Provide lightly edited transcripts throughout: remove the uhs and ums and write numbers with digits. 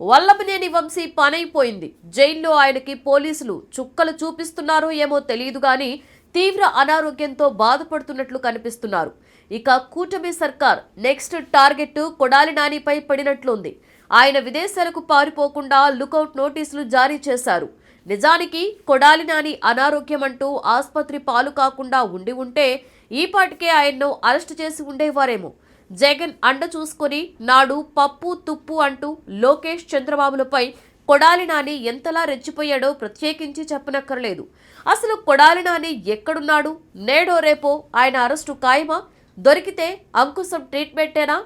వల్లభనేని వంశీ పనైపోయింది. జైల్లో ఆయనకి పోలీసులు చుక్కలు చూపిస్తున్నారో ఏమో తెలియదు గాని తీవ్ర అనారోగ్యంతో బాధపడుతున్నట్లు కనిపిస్తున్నారు. ఇక కూటమి సర్కార్ నెక్స్ట్ టార్గెట్ కొడాలి నానిపై పడినట్లుంది. ఆయన విదేశాలకు పారిపోకుండా లుకౌట్ నోటీసులు జారీ చేశారు. నిజానికి కొడాలి నాని అనారోగ్యం అంటూ ఆసుపత్రి పాలు కాకుండా ఉంటే ఈపాటికే ఆయన్ను అరెస్టు చేసి ఉండేవారేమో. జగన్ అండ చూసుకుని నాడు పప్పు తుప్పు అంటూ లోకేష్ చంద్రబాబులపై కొడాలి నాని ఎంతలా రెచ్చిపోయాడో ప్రత్యేకించి చెప్పనక్కర్లేదు. అసలు కొడాలి నాని ఎక్కడున్నాడు? నేడో రేపో ఆయన అరెస్టు ఖాయమా? దొరికితే అంకుశం ట్రీట్మెంటేనా?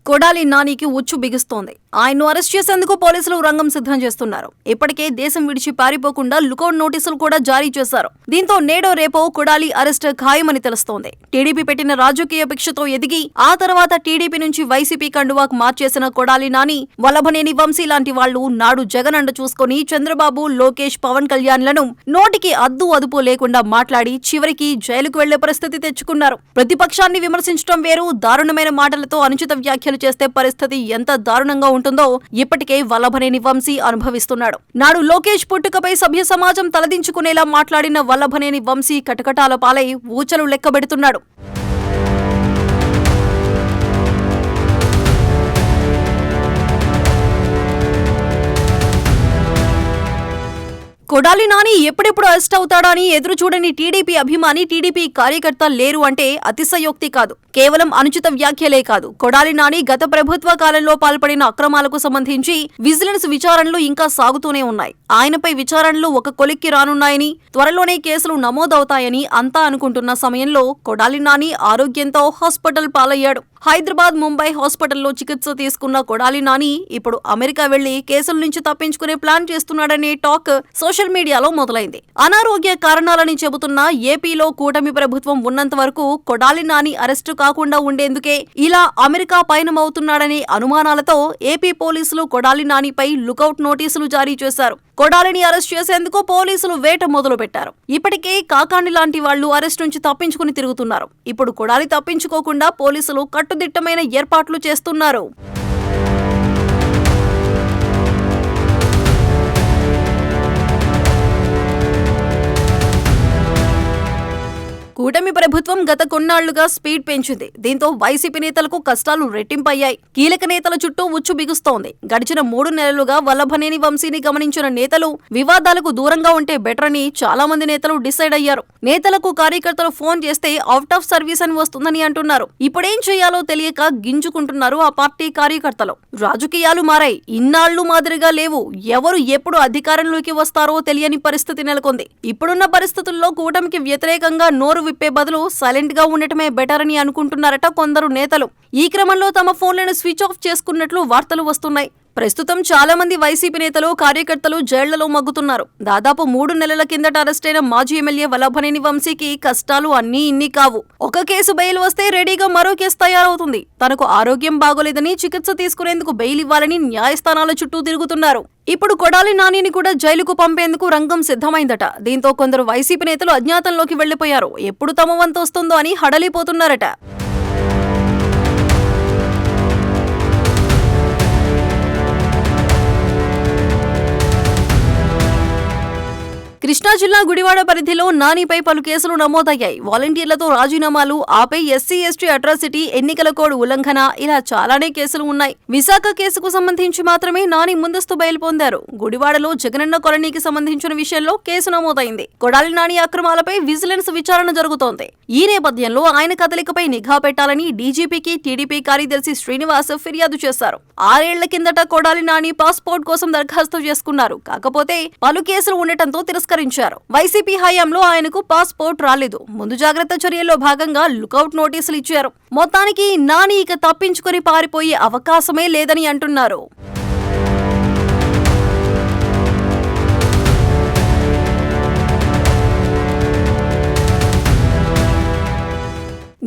కొడాలి నానికి ఉచ్చు బిగుస్తోంది. ఆయన్ను అరెస్ట్ చేసేందుకు పోలీసులు రంగం సిద్ధం చేస్తున్నారు. ఇప్పటికే దేశం విడిచి పారిపోకుండా లుకౌట్ నోటీసులు కూడా జారీ చేశారు. దీంతో నేడో రేపో కొడాలి అరెస్ట్ ఖాయమని తెలుస్తోంది. టీడీపీ పెట్టిన రాజకీయ భిక్షతో ఎదిగి ఆ తర్వాత టీడీపీ నుంచి వైసీపీ కండువాకు మార్చేసిన కొడాలి నాని, వల్లభనేని వంశీ లాంటి వాళ్లు నాడు జగన్ అండ చూసుకుని చంద్రబాబు, లోకేష్, పవన్ కళ్యాణ్లను నోటికి అద్దు అదుపు లేకుండా మాట్లాడి చివరికి జైలుకు వెళ్లే పరిస్థితి తెచ్చుకున్నారు. ప్రతిపక్షాన్ని విమర్శించడం వేరు, దారుణమైన మాటలతో అనుచిత వ్యాఖ్యలు చేస్తే పరిస్థితి ఎంత దారుణంగా ఉంటుందో ఇప్పటికే వల్లభనేని వంశీ అనుభవిస్తున్నాడు. నాడు లోకేష్ పుట్టుకపై సభ్య సమాజం తలదించుకునేలా మాట్లాడిన వల్లభనేని వంశీ కటకటాల పాలై ఊచలు లెక్కబెడుతున్నాడు. కొడాలి నాని ఎప్పుడెప్పుడు అరెస్ట్ అవుతాడా అని ఎదురు చూడని టీడీపీ అభిమాని, టీడీపీ కార్యకర్త లేరు అంటే అతిశయోక్తి కాదు. కేవలం అనుచిత వ్యాఖ్యలే కాదు, కొడాలి నాని గత ప్రభుత్వ కాలంలో పాల్పడిన అక్రమాలకు సంబంధించి విజిలెన్స్ విచారణలు ఇంకా సాగుతూనే ఉన్నాయి. ఆయనపై విచారణలు ఒక కొలిక్కి రానున్నాయని, త్వరలోనే కేసులు నమోదవుతాయని అంతా అనుకుంటున్న సమయంలో కొడాలి నాని ఆరోగ్యంతో హాస్పిటల్ పాలయ్యాడు. హైదరాబాద్, ముంబై హాస్పిటల్లో చికిత్స తీసుకున్న కొడాలి నాని ఇప్పుడు అమెరికా వెళ్లి కేసుల నుంచి తప్పించుకునే ప్లాన్ చేస్తున్నాడనే టాక్ సోషల్ మీడియాలో మొదలైంది. అనారోగ్య కారణాలని చెబుతున్న ఏపీలో కూటమి ప్రభుత్వం ఉన్నంత వరకు కొడాలి నాని అరెస్టు కాకుండా ఉండేందుకే ఇలా అమెరికా పయనమవుతున్నాడనే అనుమానాలతో ఏపీ పోలీసులు కొడాలి నానిపై లుకౌట్ నోటీసులు జారీ చేశారు. కొడాలిని అరెస్ట్ చేసేందుకు పోలీసులు వేట మొదలు పెట్టారు. ఇప్పటికే కాకాండి లాంటి వాళ్లు అరెస్ట్ నుంచి తప్పించుకుని తిరుగుతున్నారు. ఇప్పుడు కొడాలి తప్పించుకోకుండా పోలీసులు కట్టుదిట్టమైన ఏర్పాట్లు చేస్తున్నారు. కూటమి ప్రభుత్వం గత కొన్నాళ్లుగా స్పీడ్ పెంచింది. దీంతో వైసీపీ నేతలకు కష్టాలు రెట్టింపయ్యాయి. కీలక నేతల చుట్టూ ఉచ్చు బిగుస్తోంది. గడిచిన 3 నెలలుగా వల్లభనేని వంశీని గమనించిన నేతలు వివాదాలకు దూరంగా ఉంటే బెటర్ అని చాలా మంది నేతలు డిసైడ్ అయ్యారు. నేతలకు కార్యకర్తలు ఫోన్ చేస్తే అవుట్ ఆఫ్ సర్వీస్ అని వస్తుందని అంటున్నారు. ఇప్పుడేం చేయాలో తెలియక గింజుకుంటున్నారు ఆ పార్టీ కార్యకర్తలు. రాజకీయాలు మారాయి, ఇన్నాళ్లు మాదిరిగా లేవు. ఎవరు ఎప్పుడు అధికారంలోకి వస్తారో తెలియని పరిస్థితి నెలకొంది. ఇప్పుడున్న పరిస్థితుల్లో కూటమికి వ్యతిరేకంగా నోరు విప్పే బదులు సైలెంట్ గా ఉండటమే బెటర్ అని అనుకుంటున్నారట కొందరు నేతలు. ఈ క్రమంలో తమ ఫోన్లను స్విచ్ ఆఫ్ చేసుకున్నట్లు వార్తలు వస్తున్నాయి. ప్రస్తుతం చాలా మంది వైసీపీ నేతలు, కార్యకర్తలు జైళ్లలో మగ్గుతున్నారు. దాదాపు 3 నెలల కిందట అరెస్టైన మాజీ ఎమ్మెల్యే వల్లభనేని వంశీకి కష్టాలు అన్నీ ఇన్ని కావు. ఒక కేసు బెయిల్ వస్తే రెడీగా మరో కేసు తయారవుతుంది. తనకు ఆరోగ్యం బాగోలేదని చికిత్స తీసుకునేందుకు బెయిల్ ఇవ్వాలని న్యాయస్థానాల చుట్టూ తిరుగుతున్నారు. ఇప్పుడు కొడాలి నానిని కూడా జైలుకు పంపేందుకు రంగం సిద్ధమైందట. దీంతో కొందరు వైసీపీ నేతలు అజ్ఞాతంలోకి వెళ్లిపోయారు. ఎప్పుడు తమ వంతు వస్తుందో అని హడలిపోతున్నారట. కృష్ణా జిల్లా గుడివాడ పరిధిలో నానిపై పలు కేసులు నమోదయ్యాయి. వాలంటీర్లతో రాజీనామాలు, ఆపై ఎస్సీ ఎస్టీ అట్రాసిటీ, ఎన్నికల కోడ్ ఉల్లంఘన, ఇలా చాలానే కేసులు ఉన్నాయి. విశాఖ కేసుకు సంబంధించి మాత్రమే నాని ముందస్తు బెయిల్ పొందారు. గుడివాడలో జగనన్న కాలనీకి సంబంధించిన విషయంలో కేసు నమోదైంది. కొడాలి నాని అక్రమాలపై విజిలెన్స్ విచారణ జరుగుతోంది. ఈ నేపథ్యంలో ఆయన కదలికపై నిఘా పెట్టాలని డీజీపీకి టీడీపీ కార్యదర్శి శ్రీనివాస్ ఫిర్యాదు చేశారు. 6 ఏళ్ల కిందట కొడాలి నాని పాస్పోర్ట్ కోసం దరఖాస్తు చేసుకున్నారు. కాకపోతే పలు కేసులు ఉండటంతో తిరస్కరించారు. వైసీపీ హయాంలో ఆయనకు పాస్పోర్ట్ రాలేదు. ముందు జాగ్రత్త చర్యల్లో భాగంగా లుకౌట్ నోటీసులు ఇచ్చారు. మొత్తానికి నాని ఇక తప్పించుకుని పారిపోయే అవకాశమే లేదని అంటున్నారు.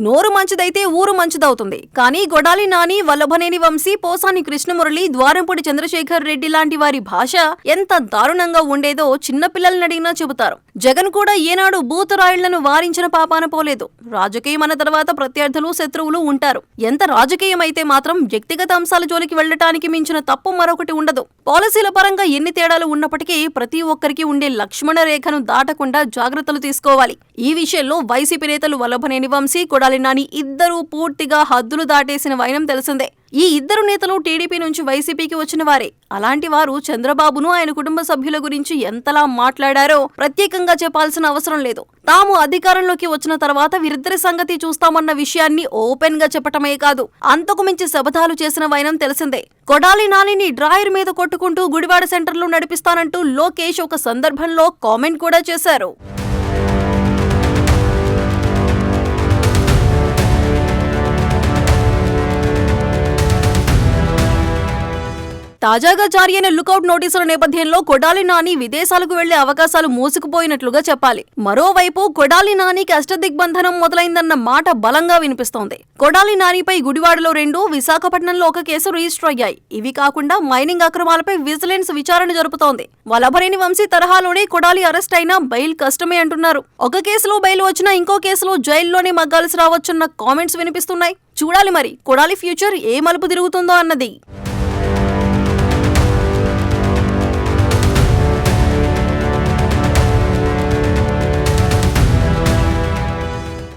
నోరు మంచిదైతే ఊరు మంచిదవుతుంది. కానీ కొడాలి నాని, వల్లభనేని వంశీ, పోసాని కృష్ణమురళి, ద్వారంపూడి చంద్రశేఖర్ రెడ్డి లాంటి వారి భాష ఎంత దారుణంగా ఉండేదో చిన్నపిల్లల్ని అడిగినా చెబుతారు. జగన్ కూడా ఏనాడు బూతురాయిళ్లను వారించిన పాపాన పోలేదు. రాజకీయం అన్న తర్వాత ప్రత్యర్థులు, శత్రువులు ఉంటారు. ఎంత రాజకీయం అయితే మాత్రం వ్యక్తిగత అంశాల జోలికి వెళ్లటానికి మించిన తప్పు మరొకటి ఉండదు. పాలసీల పరంగా ఎన్ని తేడాలు ఉన్నప్పటికీ ప్రతి ఒక్కరికి ఉండే లక్ష్మణ రేఖను దాటకుండా జాగ్రత్తలు తీసుకోవాలి. ఈ విషయంలో వైసీపీ నేతలు వల్లభనేని వంశీ, కొడాలి నాని ఇద్దరూ పూర్తిగా హద్దులు దాటేసిన వైనం తెలిసిందే. ఈ ఇద్దరు నేతలు టీడీపీ నుంచి వైసీపీకి వచ్చిన వారే. అలాంటి వారు చంద్రబాబును, ఆయన కుటుంబ సభ్యుల గురించి ఎంతలా మాట్లాడారో ప్రత్యేకంగా చెప్పాల్సిన అవసరం లేదు. తాము అధికారంలోకి వచ్చిన తర్వాత వీరిద్దరి సంగతి చూస్తామన్న విషయాన్ని ఓపెన్ గా చెప్పటమే కాదు, అంతకు మించి శపథాలు చేసిన వైనం తెలిసిందే. కొడాలి నానిని డ్రాయర్ మీద కొట్టుకుంటూ గుడివాడ సెంటర్లో నడిపిస్తానంటూ లోకేష్ ఒక సందర్భంలో కామెంట్ కూడా చేశారు. తాజాగా జారీ అయిన లుకౌట్ నోటీసుల నేపథ్యంలో కొడాలి నాని విదేశాలకు వెళ్లే అవకాశాలు మూసుకుపోయినట్లుగా చెప్పాలి. మరోవైపు కొడాలి నానికి అష్టదిగ్బంధనం మొదలైందన్న మాట బలంగా వినిపిస్తోంది. కొడాలి నానిపై గుడివాడలో 2, విశాఖపట్నంలో 1 కేసు రిజిస్టర్ అయ్యాయి. ఇవి కాకుండా మైనింగ్ అక్రమాలపై విజిలెన్స్ విచారణ జరుపుతోంది. వల్లభనేని వంశీ తరహాలోనే కొడాలి అరెస్ట్ అయినా బెయిల్ కష్టమే అంటున్నారు. ఒక కేసులో బెయిల్ వచ్చినా ఇంకో కేసులో జైల్లోనే మగ్గాల్సి రావచ్చన్న కామెంట్స్ వినిపిస్తున్నాయి. చూడాలి మరి కొడాలి ఫ్యూచర్ ఏ మలుపు తిరుగుతుందో అన్నది.